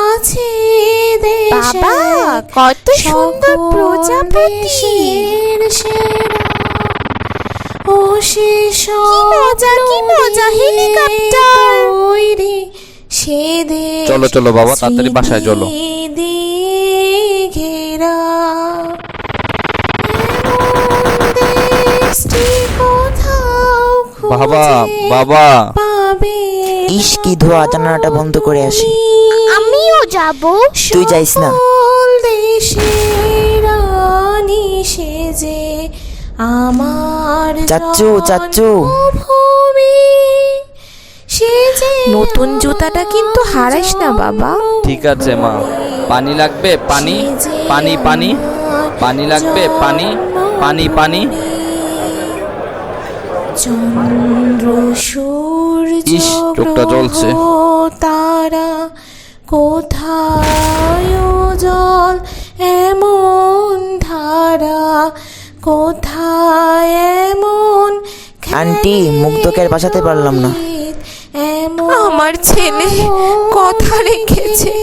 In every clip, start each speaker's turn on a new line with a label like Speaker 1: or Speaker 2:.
Speaker 1: আছে
Speaker 2: বাবা, কত সুন্দর প্রজাপতি!
Speaker 1: ও সে
Speaker 2: কি মজা, হেলিকপ্টার!
Speaker 1: সে দেশ
Speaker 3: চলো চলো বাবা, তাড়াতাড়ি বাসায় চলো।
Speaker 1: ঘেরা দেশটি কোথাও
Speaker 3: বাবা
Speaker 1: খুঁজে
Speaker 3: বাবা,
Speaker 1: পাবে
Speaker 4: ইস, কি ধোয়া, জানালাটা বন্ধ করে আসি।
Speaker 2: আমিও যাব।
Speaker 4: তুই যাইস না।
Speaker 1: সকল দেশের রানী সেজে আমার
Speaker 4: চাচ্চু, চাচ্চু।
Speaker 1: জন্মভূমি সেজে
Speaker 2: নতুন জুতাটা কিন্তু হারাইস না বাবা।
Speaker 3: ঠিক আছে মা। পানি লাগবে? পানি পানি পানি পানি লাগবে? পানি পানি পানি।
Speaker 1: চন্দ্র সূর্য
Speaker 3: ইস, চোখটা জ্বলছে।
Speaker 1: গ্রহ তারা কোথায় জল এমন ধারা, কোথায় এমন
Speaker 4: আন্টি, মুগ্ধকে আর বাঁচাতে পারলাম না।
Speaker 1: এমন
Speaker 2: আমার ছেলে কথা রেখেছে।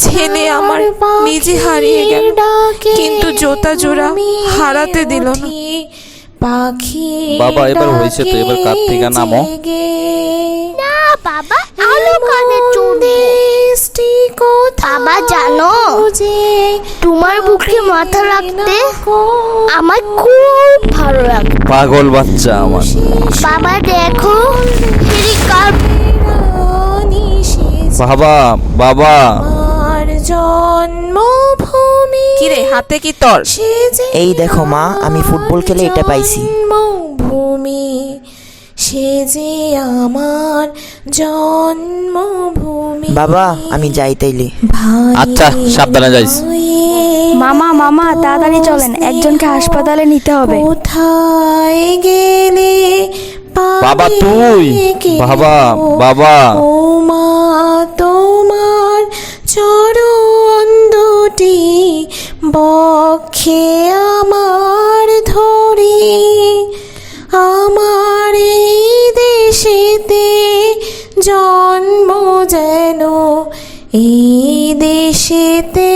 Speaker 2: ছেলে আমার নিজে হারিয়ে গেল, কিন্তু জোতা জোড়া হারাতে দিল না।
Speaker 1: পাখি
Speaker 3: বাবা, এবার হয়েছে তো, এবার কাঁধ থেকে নামো।
Speaker 2: না বাবা, আলো কানে চড়বে। বাবা জানো, তোমার বুকে মাথা রাখতে আমার খুব ভালো লাগে।
Speaker 3: পাগল বাচ্চা আমার।
Speaker 2: বাবা দেখো,
Speaker 3: বাবা বাবা,
Speaker 1: জন্মভূমি
Speaker 2: কিরে, হাতে কি তোর?
Speaker 4: এই দেখো মা, আমি ফুটবল খেলে এটা পাইছি।
Speaker 1: জন্মভূমি সে যে আমার জন্মভূমি।
Speaker 4: বাবা, আমি যাই তাইলে।
Speaker 3: আচ্ছা, সাবধানে যাইস।
Speaker 5: মামা তাড়াতাড়ি চলেন, একজনকে হাসপাতালে নিতে হবে।
Speaker 1: কোথায় গেলে
Speaker 3: বাবা তুই? বাবা বাবা,
Speaker 1: ও মা, তোমার চরণ দুটি বক্ষে আমার ধরি, আমার এই দেশেতে জন্ম যেন এই দেশেতে